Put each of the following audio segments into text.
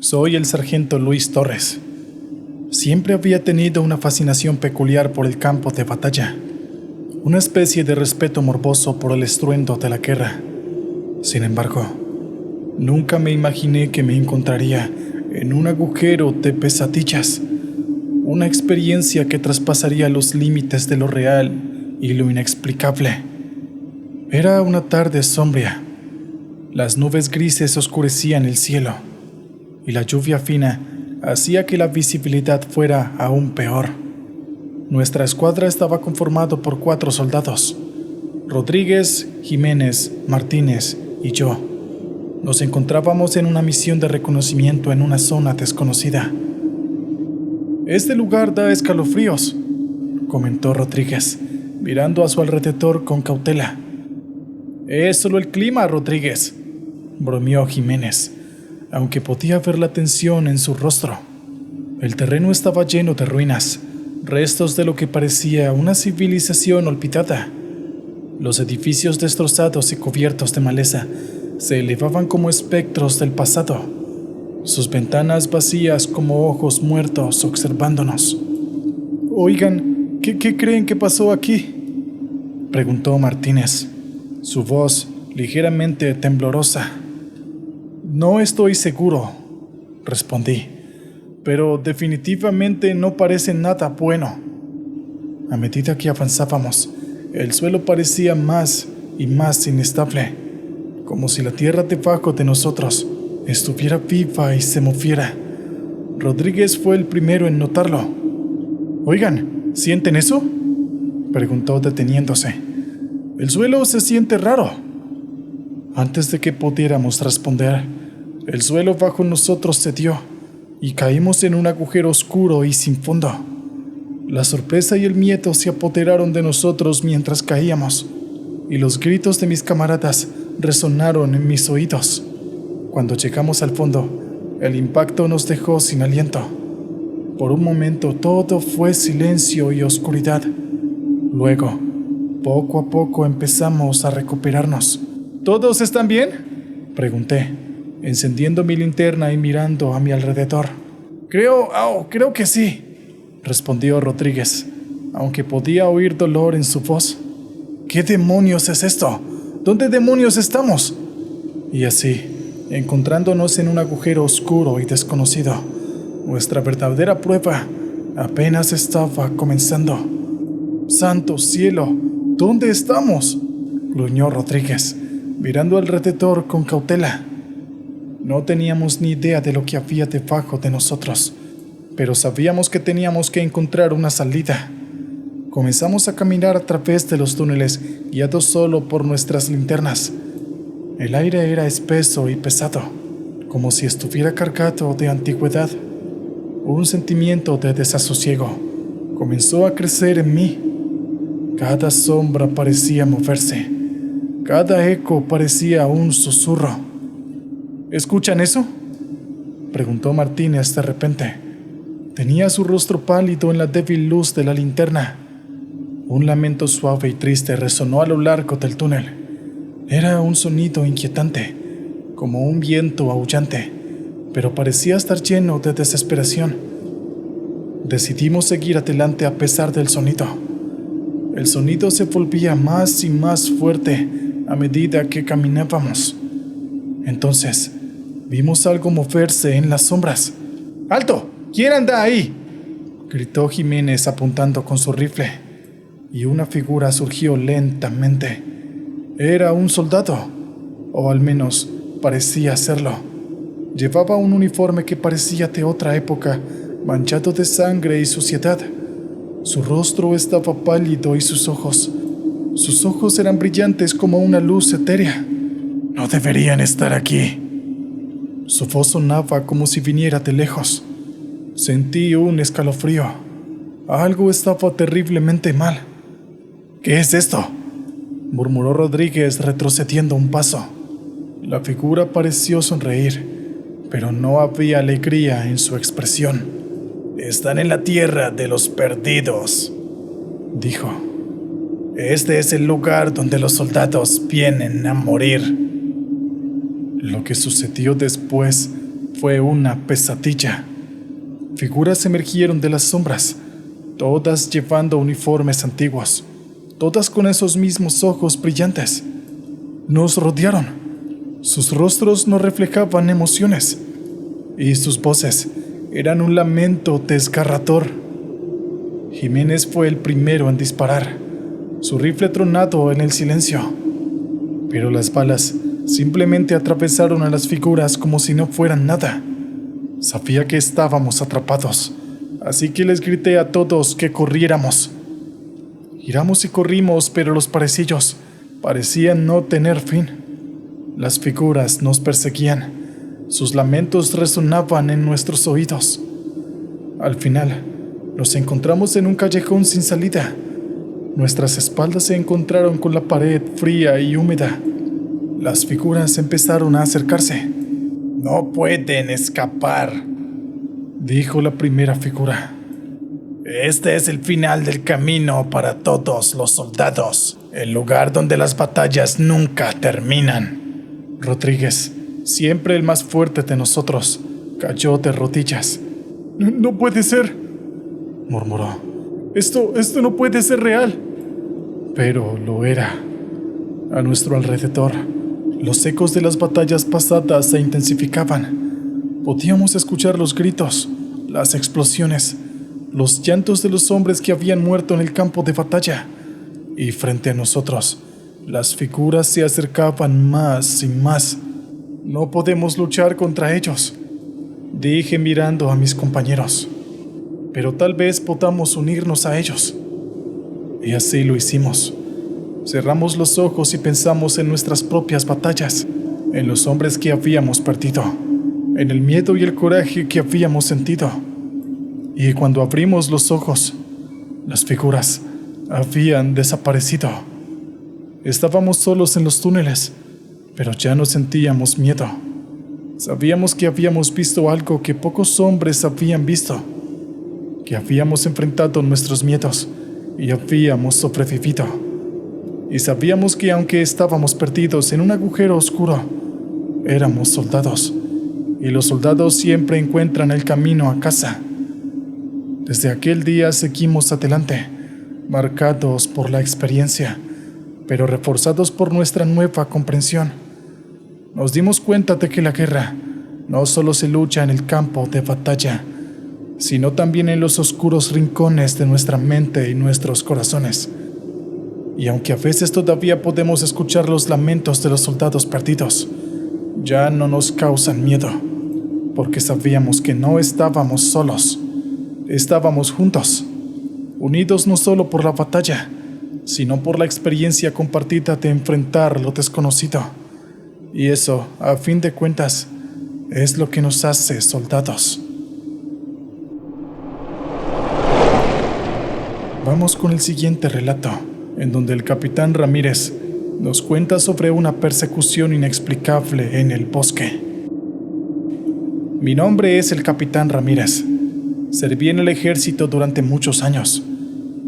Soy el sargento Luis Torres. Siempre había tenido una fascinación peculiar por el campo de batalla, una especie de respeto morboso por el estruendo de la guerra. Sin embargo, nunca me imaginé que me encontraría en un agujero de pesadillas, una experiencia que traspasaría los límites de lo real y lo inexplicable. Era una tarde sombría. Las nubes grises oscurecían el cielo y la lluvia fina hacía que la visibilidad fuera aún peor. Nuestra escuadra estaba conformada por 4 soldados: Rodríguez, Jiménez, Martínez y yo. Nos encontrábamos en una misión de reconocimiento en una zona desconocida. «Este lugar da escalofríos», comentó Rodríguez, mirando a su alrededor con cautela. «Es solo el clima, Rodríguez», bromeó Jiménez, aunque podía ver la tensión en su rostro. El terreno estaba lleno de ruinas, restos de lo que parecía una civilización olvidada. Los edificios destrozados y cubiertos de maleza se elevaban como espectros del pasado, sus ventanas vacías como ojos muertos observándonos. «Oigan, ¿qué creen que pasó aquí?», preguntó Martínez, su voz ligeramente temblorosa. «No estoy seguro», respondí, «pero definitivamente no parece nada bueno». A medida que avanzábamos, el suelo parecía más y más inestable, como si la tierra debajo de nosotros estuviera viva y se moviera. Rodríguez fue el primero en notarlo. «Oigan, ¿sienten eso?», preguntó deteniéndose. «El suelo se siente raro». Antes de que pudiéramos responder, el suelo bajo nosotros cedió y caímos en un agujero oscuro y sin fondo. La sorpresa y el miedo se apoderaron de nosotros mientras caíamos, y los gritos de mis camaradas resonaron en mis oídos. Cuando llegamos al fondo, el impacto nos dejó sin aliento. Por un momento todo fue silencio y oscuridad. Luego, poco a poco empezamos a recuperarnos. «¿Todos están bien?», pregunté, encendiendo mi linterna y mirando a mi alrededor. Creo que sí», respondió Rodríguez, aunque podía oír dolor en su voz. «¿Qué demonios es esto? ¿Dónde demonios estamos?». Y así, encontrándonos en un agujero oscuro y desconocido, nuestra verdadera prueba apenas estaba comenzando. «¡Santo cielo! ¿Dónde estamos?», gruñó Rodríguez, mirando alrededor con cautela. No teníamos ni idea de lo que había debajo de nosotros, pero sabíamos que teníamos que encontrar una salida. Comenzamos a caminar a través de los túneles, guiados solo por nuestras linternas. El aire era espeso y pesado, como si estuviera cargado de antigüedad. Un sentimiento de desasosiego comenzó a crecer en mí. Cada sombra parecía moverse. Cada eco parecía un susurro. «¿Escuchan eso?», preguntó Martínez de repente. Tenía su rostro pálido en la débil luz de la linterna. Un lamento suave y triste resonó a lo largo del túnel. Era un sonido inquietante, como un viento aullante, pero parecía estar lleno de desesperación. Decidimos seguir adelante a pesar del sonido. El sonido se volvía más y más fuerte a medida que caminábamos. Entonces, vimos algo moverse en las sombras. «¡Alto! ¿Quién anda ahí?», gritó Jiménez apuntando con su rifle, y una figura surgió lentamente. Era un soldado, o al menos parecía serlo. Llevaba un uniforme que parecía de otra época, manchado de sangre y suciedad. Su rostro estaba pálido y sus ojos eran brillantes como una luz etérea. «No deberían estar aquí». Su voz sonaba como si viniera de lejos. Sentí un escalofrío. Algo estaba terriblemente mal. «¿Qué es esto?», murmuró Rodríguez retrocediendo un paso. La figura pareció sonreír, pero no había alegría en su expresión. «Están en la tierra de los perdidos», dijo. «Este es el lugar donde los soldados vienen a morir». Lo que sucedió después Fue una pesadilla. Figuras emergieron de las sombras, todas llevando uniformes antiguos, todas con esos mismos ojos brillantes. Nos rodearon. Sus rostros no reflejaban emociones, y sus voces eran un lamento desgarrador. Jiménez fue el primero en disparar, su rifle tronado en el silencio, pero las balas simplemente atravesaron a las figuras como si no fueran nada. Sabía que estábamos atrapados, así que les grité a todos que corriéramos. Giramos y corrimos, pero los parecillos parecían no tener fin. Las figuras nos perseguían. Sus lamentos resonaban en nuestros oídos. Al final, nos encontramos en un callejón sin salida. Nuestras espaldas se encontraron con la pared fría y húmeda. Las figuras empezaron a acercarse. «No pueden escapar», dijo la primera figura. «Este es el final del camino para todos los soldados, el lugar donde las batallas nunca terminan». Rodríguez, siempre el más fuerte de nosotros, cayó de rodillas. «No puede ser», murmuró. Esto no puede ser real». Pero lo era. A nuestro alrededor, los ecos de las batallas pasadas se intensificaban. Podíamos escuchar los gritos, las explosiones, los llantos de los hombres que habían muerto en el campo de batalla. Y frente a nosotros, las figuras se acercaban más y más. «No podemos luchar contra ellos», dije mirando a mis compañeros. «Pero tal vez podamos unirnos a ellos». Y así lo hicimos. Cerramos los ojos y pensamos en nuestras propias batallas, en los hombres que habíamos perdido, en el miedo y el coraje que habíamos sentido. Y cuando abrimos los ojos, las figuras habían desaparecido. Estábamos solos en los túneles, pero ya no sentíamos miedo. Sabíamos que habíamos visto algo que pocos hombres habían visto, que habíamos enfrentado nuestros miedos y habíamos sobrevivido. Y sabíamos que aunque estábamos perdidos en un agujero oscuro, éramos soldados, y los soldados siempre encuentran el camino a casa. Desde aquel día seguimos adelante, marcados por la experiencia, pero reforzados por nuestra nueva comprensión. Nos dimos cuenta de que la guerra no solo se lucha en el campo de batalla, sino también en los oscuros rincones de nuestra mente y nuestros corazones. Y aunque a veces todavía podemos escuchar los lamentos de los soldados perdidos, ya no nos causan miedo, porque sabíamos que no estábamos solos, estábamos juntos, unidos no solo por la batalla, sino por la experiencia compartida de enfrentar lo desconocido. Y eso, a fin de cuentas, es lo que nos hace soldados. Vamos con el siguiente relato, en donde el capitán Ramírez nos cuenta sobre una persecución inexplicable en el bosque. Mi nombre es el capitán Ramírez. Serví en el ejército durante muchos años,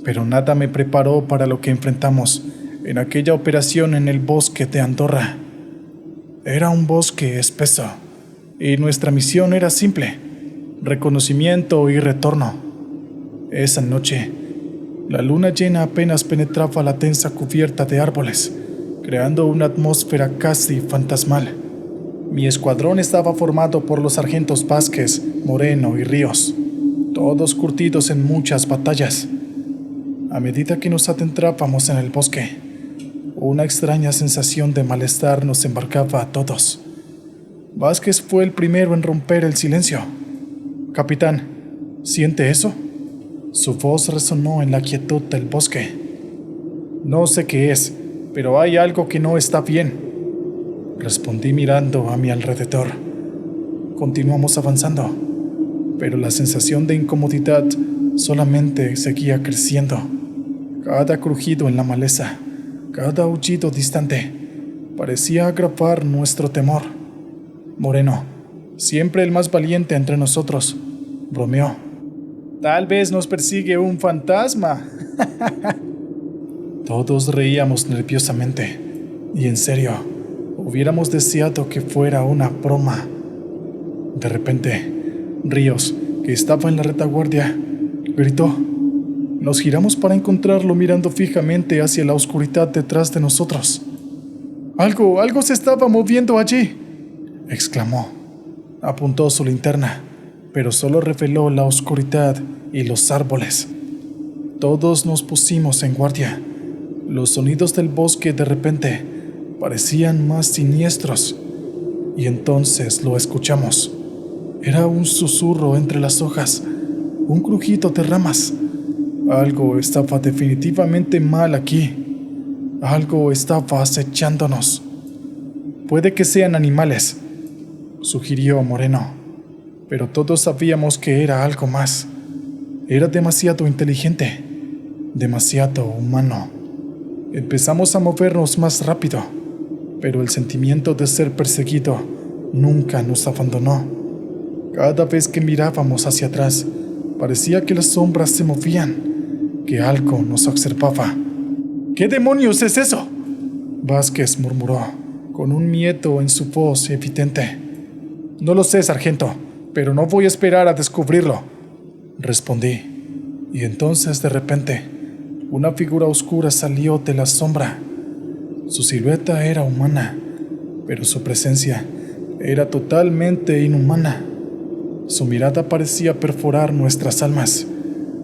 pero nada me preparó para lo que enfrentamos en aquella operación en el bosque de Andorra. Era un bosque espeso, y nuestra misión era simple: reconocimiento y retorno. Esa noche, la luna llena apenas penetraba la densa cubierta de árboles, creando una atmósfera casi fantasmal. Mi escuadrón estaba formado por los sargentos Vázquez, Moreno y Ríos, todos curtidos en muchas batallas. A medida que nos adentrábamos en el bosque, una extraña sensación de malestar nos embargaba a todos. Vázquez fue el primero en romper el silencio. «Capitán, ¿siente eso?». Su voz resonó en la quietud del bosque. «No sé qué es, pero hay algo que no está bien», respondí mirando a mi alrededor. Continuamos avanzando, pero la sensación de incomodidad solamente seguía creciendo. Cada crujido en la maleza, cada aullido distante, parecía agravar nuestro temor. Moreno, siempre el más valiente entre nosotros, bromeó. «Tal vez nos persigue un fantasma». Todos reíamos nerviosamente, y en serio, hubiéramos deseado que fuera una broma. De repente, Ríos, que estaba en la retaguardia, gritó. Nos giramos para encontrarlo mirando fijamente hacia la oscuridad detrás de nosotros. Algo se estaba moviendo allí, exclamó. Apuntó su linterna, pero solo reveló la oscuridad y los árboles. Todos nos pusimos en guardia. Los sonidos del bosque de repente parecían más siniestros, y entonces lo escuchamos. Era un susurro entre las hojas, un crujido de ramas. Algo estaba definitivamente mal aquí. Algo estaba acechándonos. Puede que sean animales, sugirió Moreno, pero todos sabíamos que era algo más. Era demasiado inteligente, demasiado humano. Empezamos a movernos más rápido, pero el sentimiento de ser perseguido nunca nos abandonó. Cada vez que mirábamos hacia atrás, parecía que las sombras se movían, que algo nos observaba. ¿Qué demonios es eso?, Vázquez murmuró, con un miedo en su voz evidente. No lo sé, sargento, pero no voy a esperar a descubrirlo, respondí. Y entonces, de repente, una figura oscura salió de la sombra. Su silueta era humana, pero su presencia era totalmente inhumana. Su mirada parecía perforar nuestras almas,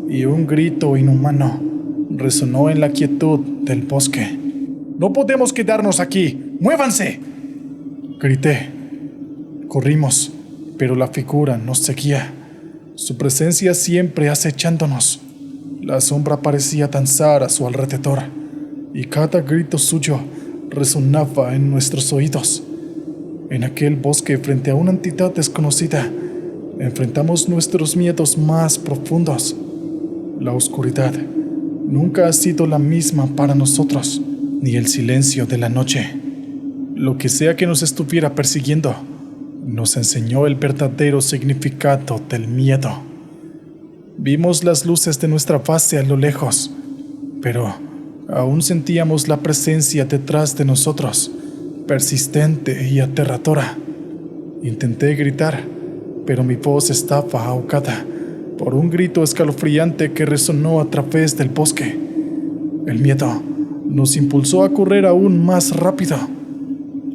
y un grito inhumano resonó en la quietud del bosque. «¡No podemos quedarnos aquí! ¡Muévanse!», grité. Corrimos, pero la figura nos seguía, su presencia siempre acechándonos. La sombra parecía danzar a su alrededor, y cada grito suyo resonaba en nuestros oídos. En aquel bosque, frente a una entidad desconocida, enfrentamos nuestros miedos más profundos. La oscuridad nunca ha sido la misma para nosotros, ni el silencio de la noche. Lo que sea que nos estuviera persiguiendo, nos enseñó el verdadero significado del miedo. Vimos las luces de nuestra base a lo lejos, pero aún sentíamos la presencia detrás de nosotros, persistente y aterradora. Intenté gritar, pero mi voz estaba ahogada por un grito escalofriante que resonó a través del bosque. El miedo nos impulsó a correr aún más rápido,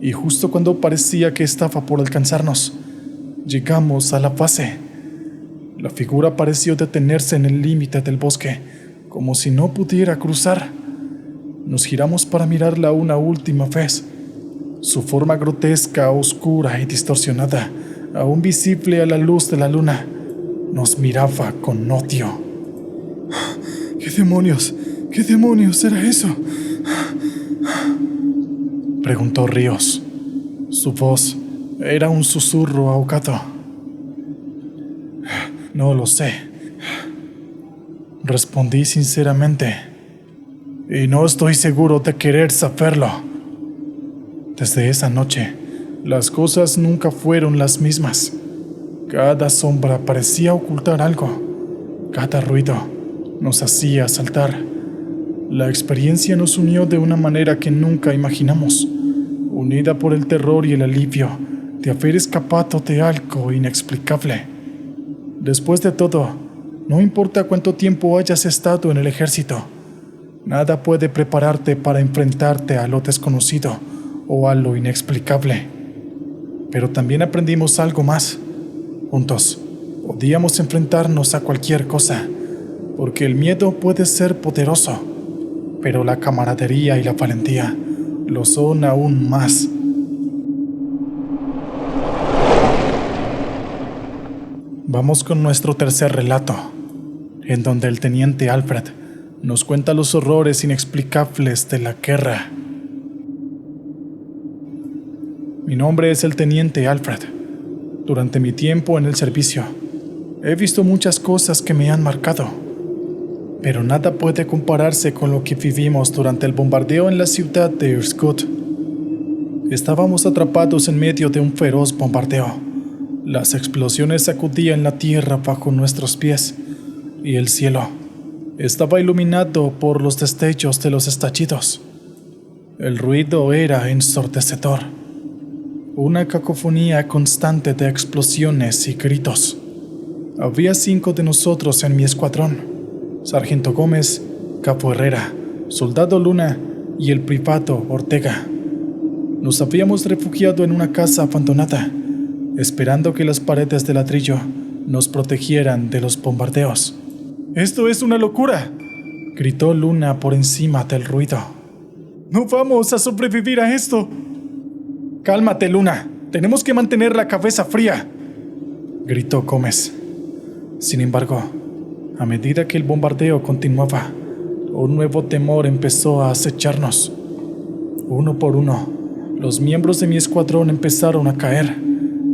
y justo cuando parecía que estaba por alcanzarnos, llegamos a la base. La figura pareció detenerse en el límite del bosque, como si no pudiera cruzar. Nos giramos para mirarla una última vez. Su forma grotesca, oscura y distorsionada, aún visible a la luz de la luna, nos miraba con odio. ¿Qué demonios era eso?, preguntó Ríos. Su voz era un susurro ahogado. No lo sé, respondí sinceramente, y no estoy seguro de querer saberlo. Desde esa noche, las cosas nunca fueron las mismas. Cada sombra parecía ocultar algo. Cada ruido nos hacía saltar. La experiencia nos unió de una manera que nunca imaginamos, unida por el terror y el alivio de haber escapado de algo inexplicable. Después de todo, no importa cuánto tiempo hayas estado en el ejército, nada puede prepararte para enfrentarte a lo desconocido o a lo inexplicable. Pero también aprendimos algo más. Juntos, podíamos enfrentarnos a cualquier cosa, porque el miedo puede ser poderoso, pero la camaradería y la valentía lo son aún más. Vamos con nuestro tercer relato, en donde el teniente Alfred nos cuenta los horrores inexplicables de la guerra. Mi nombre es el teniente Alfred. Durante mi tiempo en el servicio, he visto muchas cosas que me han marcado, pero nada puede compararse con lo que vivimos durante el bombardeo en la ciudad de Irkutsk. Estábamos atrapados en medio de un feroz bombardeo. Las explosiones sacudían la tierra bajo nuestros pies, y el cielo estaba iluminado por los destellos de los estallidos. El ruido era ensordecedor. una cacofonía constante de explosiones y gritos. Había 5 de nosotros en mi escuadrón: Sargento Gómez, Capo Herrera, Soldado Luna y el privado Ortega. Nos habíamos refugiado en una casa abandonada, esperando que las paredes de ladrillo nos protegieran de los bombardeos. «¡Esto es una locura!», gritó Luna por encima del ruido. «¡No vamos a sobrevivir a esto!». «Cálmate, Luna. Tenemos que mantener la cabeza fría», gritó Gómez. Sin embargo, a medida que el bombardeo continuaba, un nuevo temor empezó a acecharnos. Uno por uno, los miembros de mi escuadrón empezaron a caer,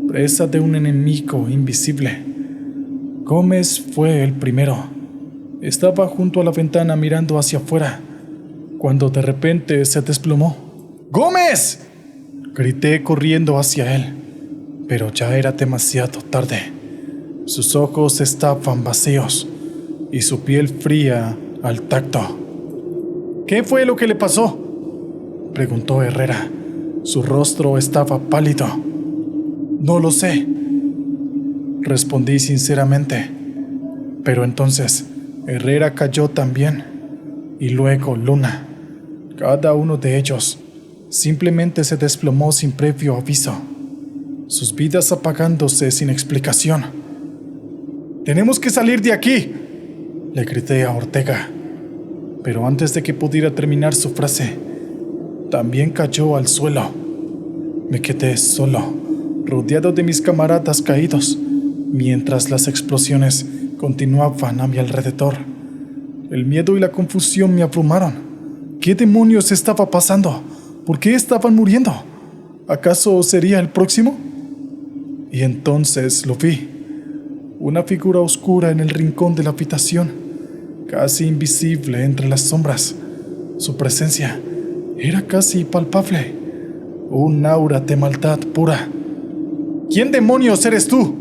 presa de un enemigo invisible. Gómez fue el primero. Estaba junto a la ventana mirando hacia afuera, cuando de repente se desplomó. «¡Gómez!», grité corriendo hacia él, pero ya era demasiado tarde. Sus ojos estaban vacíos y su piel fría al tacto. «¿Qué fue lo que le pasó?», preguntó Herrera. Su rostro estaba pálido. «No lo sé», respondí sinceramente. Pero entonces Herrera cayó también, y luego Luna. Cada uno de ellos simplemente se desplomó sin previo aviso, sus vidas apagándose sin explicación. «¡Tenemos que salir de aquí!», le grité a Ortega. Pero antes de que pudiera terminar su frase, también cayó al suelo. Me quedé solo, rodeado de mis camaradas caídos, mientras las explosiones continuaban a mi alrededor. El miedo y la confusión me abrumaron. ¿Qué demonios estaba pasando? ¿Por qué estaban muriendo? ¿Acaso sería el próximo? Y entonces lo vi. Una figura oscura en el rincón de la habitación, casi invisible entre las sombras. Su presencia era casi palpable, un aura de maldad pura. «¿Quién demonios eres tú?»,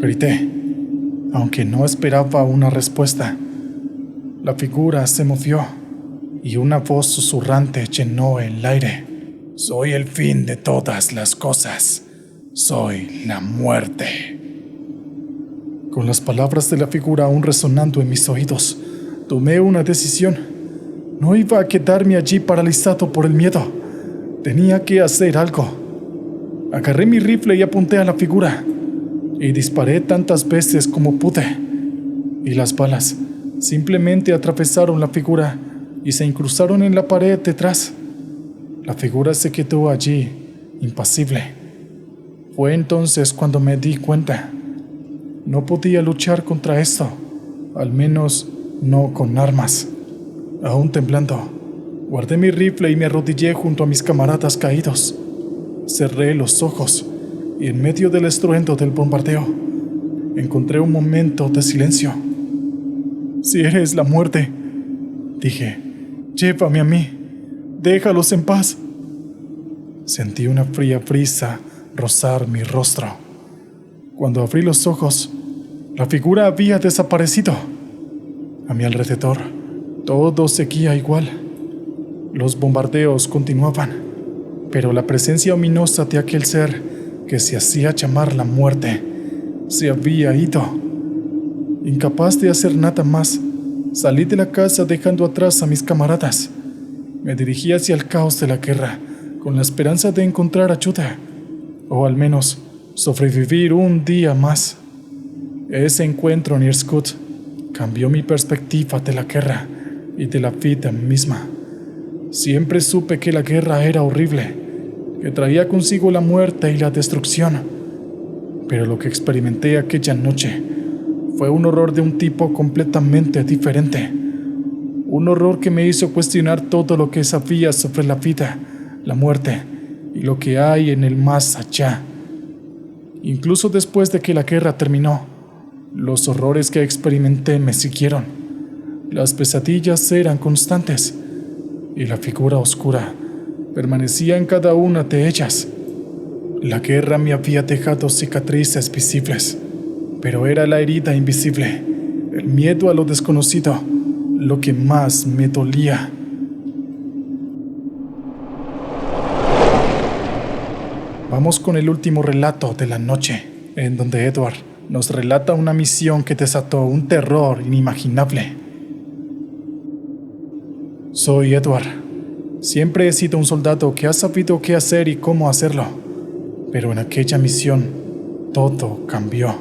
grité, aunque no esperaba una respuesta. La figura se movió y una voz susurrante llenó el aire. «Soy el fin de todas las cosas. Soy la muerte». Con las palabras de la figura aún resonando en mis oídos, tomé una decisión. No iba a quedarme allí paralizado por el miedo. Tenía que hacer algo. Agarré mi rifle y apunté a la figura, y disparé tantas veces como pude. Y las balas simplemente atravesaron la figura y se incrustaron en la pared detrás. La figura se quedó allí, impasible. Fue entonces cuando me di cuenta. No podía luchar contra esto, al menos no con armas. Aún temblando, guardé mi rifle y me arrodillé junto a mis camaradas caídos. Cerré los ojos y en medio del estruendo del bombardeo, encontré un momento de silencio. «Si eres la muerte», dije, «llévame a mí, déjalos en paz». Sentí una fría brisa rozar mi rostro. Cuando abrí los ojos, la figura había desaparecido. A mi alrededor, todo seguía igual. Los bombardeos continuaban, pero la presencia ominosa de aquel ser que se hacía llamar la muerte se había ido. Incapaz de hacer nada más, salí de la casa dejando atrás a mis camaradas. Me dirigí hacia el caos de la guerra, con la esperanza de encontrar ayuda, o al menos sobrevivir un día más. Ese encuentro en Irkutsk cambió mi perspectiva de la guerra y de la vida misma. Siempre supe que la guerra era horrible, que traía consigo la muerte y la destrucción. Pero lo que experimenté aquella noche fue un horror de un tipo completamente diferente. Un horror que me hizo cuestionar todo lo que sabía sobre la vida, la muerte y lo que hay en el más allá. Incluso después de que la guerra terminó, los horrores que experimenté me siguieron. Las pesadillas eran constantes y la figura oscura permanecía en cada una de ellas. La guerra me había dejado cicatrices visibles, pero era la herida invisible, el miedo a lo desconocido, lo que más me dolía. Vamos con el último relato de la noche, en donde Edward nos relata una misión que desató un terror inimaginable. Soy Edward. Siempre he sido un soldado que ha sabido qué hacer y cómo hacerlo, pero en aquella misión todo cambió.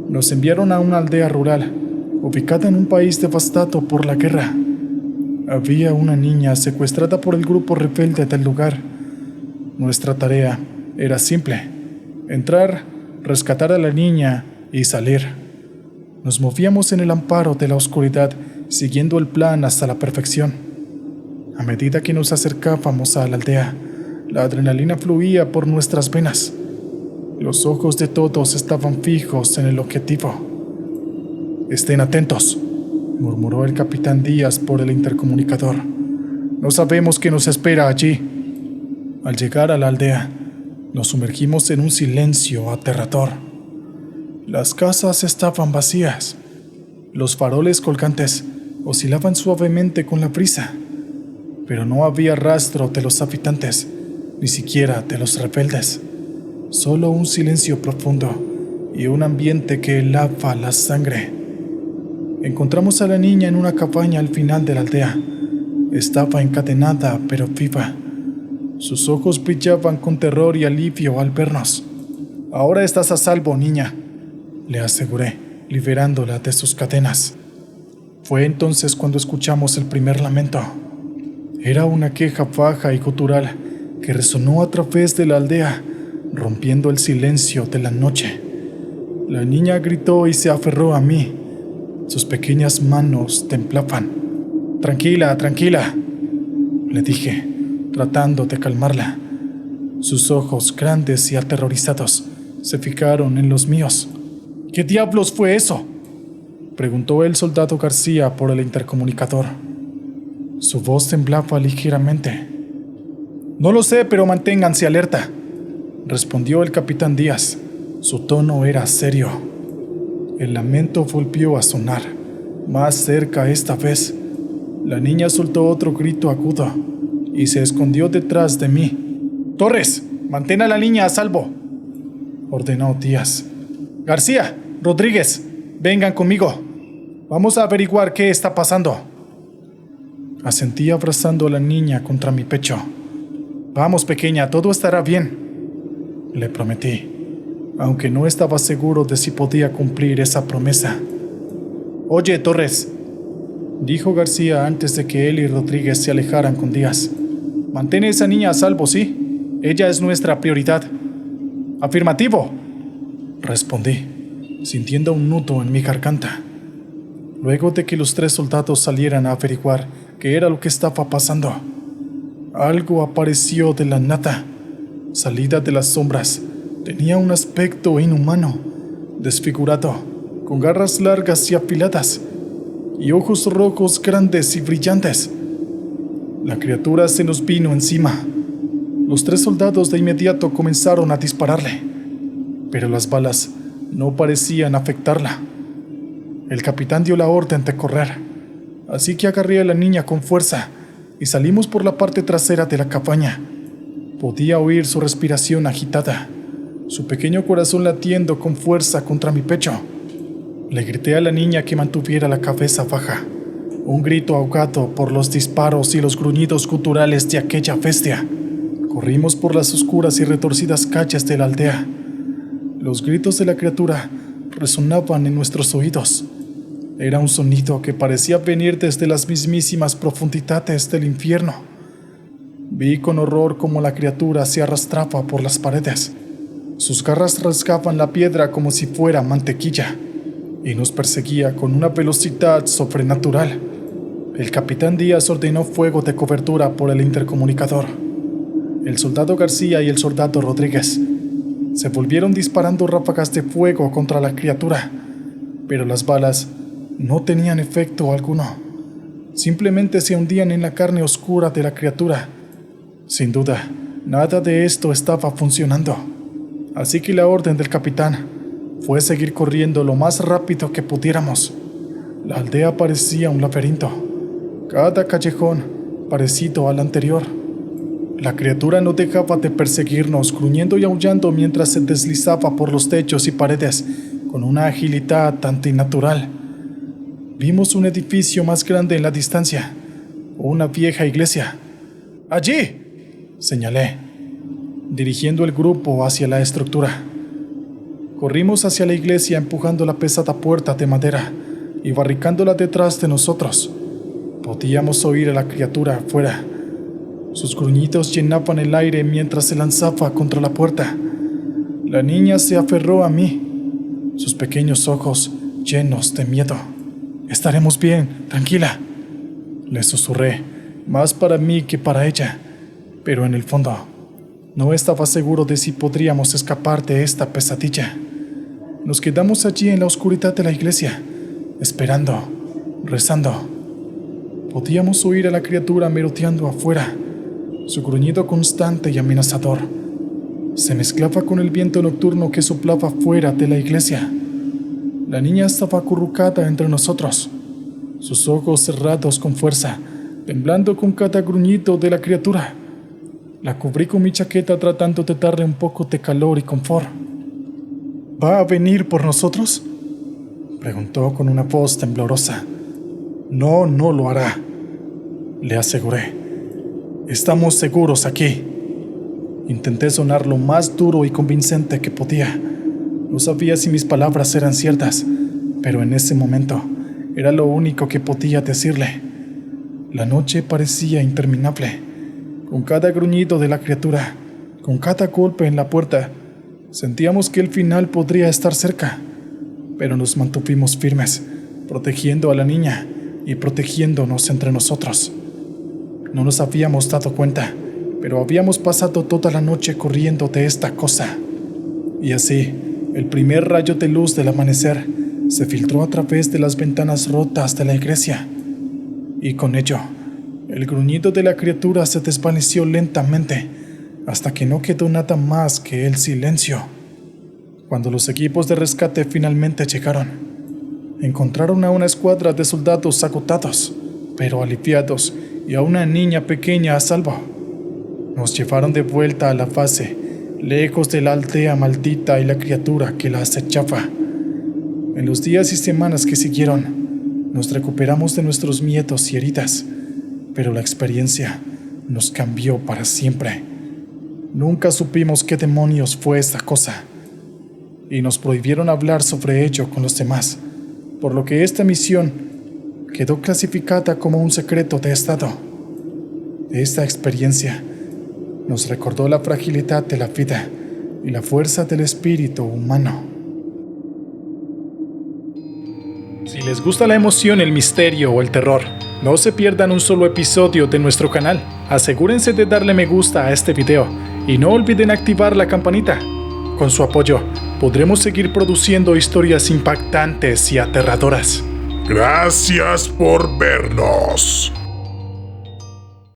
Nos enviaron a una aldea rural, ubicada en un país devastado por la guerra. Había una niña secuestrada por el grupo rebelde del lugar. Nuestra tarea era simple: entrar, rescatar a la niña y salir. Nos movíamos en el amparo de la oscuridad, siguiendo el plan hasta la perfección. A medida que nos acercábamos a la aldea, la adrenalina fluía por nuestras venas. Los ojos de todos estaban fijos en el objetivo. «Estén atentos», murmuró el capitán Díaz por el intercomunicador. «No sabemos qué nos espera allí». Al llegar a la aldea, nos sumergimos en un silencio aterrador. Las casas estaban vacías. Los faroles colgantes oscilaban suavemente con la brisa, pero no había rastro de los habitantes, ni siquiera de los rebeldes. Solo un silencio profundo y un ambiente que helaba la sangre. Encontramos a la niña en una cabaña al final de la aldea. Estaba encadenada, pero viva. Sus ojos brillaban con terror y alivio al vernos. «Ahora estás a salvo, niña», le aseguré, liberándola de sus cadenas. Fue entonces cuando escuchamos el primer lamento. Era una queja baja y gutural que resonó a través de la aldea, rompiendo el silencio de la noche. La niña gritó y se aferró a mí. Sus pequeñas manos temblaban. «Tranquila, tranquila», le dije, tratando de calmarla. Sus ojos, grandes y aterrorizados, se fijaron en los míos. «¿Qué diablos fue eso?», preguntó el soldado García por el intercomunicador. Su voz temblaba ligeramente. «No lo sé, pero manténganse alerta», respondió el capitán Díaz. Su tono era serio. El lamento volvió a sonar, más cerca esta vez. La niña soltó otro grito agudo y se escondió detrás de mí. «Torres, mantén a la niña a salvo», ordenó Díaz. «García, Rodríguez, vengan conmigo. Vamos a averiguar qué está pasando». Asentí abrazando a la niña contra mi pecho. «Vamos, pequeña, todo estará bien», le prometí, aunque no estaba seguro de si podía cumplir esa promesa. «Oye, Torres», dijo García antes de que él y Rodríguez se alejaran con Díaz. «Mantén a esa niña a salvo, ¿sí? Ella es nuestra prioridad». «Afirmativo», respondí, sintiendo un nudo en mi garganta. Luego de que los 3 soldados salieran a averiguar qué era lo que estaba pasando, algo apareció de la nada. Salida de las sombras, tenía un aspecto inhumano, desfigurado, con garras largas y afiladas, y ojos rojos grandes y brillantes. La criatura se nos vino encima. Los 3 soldados de inmediato comenzaron a dispararle, pero las balas no parecían afectarla. El capitán dio la orden de correr, así que agarré a la niña con fuerza y salimos por la parte trasera de la cabaña. Podía oír su respiración agitada, su pequeño corazón latiendo con fuerza contra mi pecho. Le grité a la niña que mantuviera la cabeza baja, un grito ahogado por los disparos y los gruñidos guturales de aquella bestia. Corrimos por las oscuras y retorcidas calles de la aldea. Los gritos de la criatura resonaban en nuestros oídos. Era un sonido que parecía venir desde las mismísimas profundidades del infierno. Vi con horror cómo la criatura se arrastraba por las paredes. Sus garras rasgaban la piedra como si fuera mantequilla y nos perseguía con una velocidad sobrenatural. El capitán Díaz ordenó fuego de cobertura por el intercomunicador. El soldado García y el soldado Rodríguez se volvieron disparando ráfagas de fuego contra la criatura, pero las balas no tenían efecto alguno. Simplemente se hundían en la carne oscura de la criatura. Sin duda, nada de esto estaba funcionando. Así que la orden del capitán fue seguir corriendo lo más rápido que pudiéramos. La aldea parecía un laberinto, cada callejón parecido al anterior. La criatura no dejaba de perseguirnos, gruñendo y aullando mientras se deslizaba por los techos y paredes, con una agilidad antinatural. Vimos un edificio más grande en la distancia, una vieja iglesia. ¡Allí!, señalé, dirigiendo el grupo hacia la estructura. Corrimos hacia la iglesia empujando la pesada puerta de madera y barricándola detrás de nosotros. Podíamos oír a la criatura afuera. Sus gruñidos llenaban el aire mientras se lanzaba contra la puerta. La niña se aferró a mí, sus pequeños ojos llenos de miedo. «Estaremos bien, tranquila», le susurré, más para mí que para ella, pero en el fondo no estaba seguro de si podríamos escapar de esta pesadilla. Nos quedamos allí en la oscuridad de la iglesia, esperando, rezando. Podíamos oír a la criatura merodeando afuera, su gruñido constante y amenazador. Se mezclaba con el viento nocturno que soplaba fuera de la iglesia. La niña estaba acurrucada entre nosotros, sus ojos cerrados con fuerza, temblando con cada gruñido de la criatura. La cubrí con mi chaqueta tratando de darle un poco de calor y confort. «¿Va a venir por nosotros?», preguntó con una voz temblorosa. «No, no lo hará», le aseguré. «Estamos seguros aquí». Intenté sonar lo más duro y convincente que podía. No sabía si mis palabras eran ciertas, pero en ese momento era lo único que podía decirle. La noche parecía interminable. Con cada gruñido de la criatura, con cada golpe en la puerta, sentíamos que el final podría estar cerca, pero nos mantuvimos firmes, protegiendo a la niña y protegiéndonos entre nosotros. No nos habíamos dado cuenta, pero habíamos pasado toda la noche corriendo de esta cosa. Y así, el primer rayo de luz del amanecer se filtró a través de las ventanas rotas de la iglesia. Y con ello, el gruñido de la criatura se desvaneció lentamente, hasta que no quedó nada más que el silencio. Cuando los equipos de rescate finalmente llegaron, encontraron a una escuadra de soldados agotados, pero aliviados, y a una niña pequeña a salvo. Nos llevaron de vuelta a la base, lejos de la aldea maldita y la criatura que la acechaba. En los días y semanas que siguieron, nos recuperamos de nuestros miedos y heridas, pero la experiencia nos cambió para siempre. Nunca supimos qué demonios fue esta cosa, y nos prohibieron hablar sobre ello con los demás, por lo que esta misión quedó clasificada como un secreto de Estado. Esta experiencia nos recordó la fragilidad de la vida y la fuerza del espíritu humano. Si les gusta la emoción, el misterio o el terror, no se pierdan un solo episodio de nuestro canal. Asegúrense de darle me gusta a este video y no olviden activar la campanita. Con su apoyo, podremos seguir produciendo historias impactantes y aterradoras. Gracias por vernos.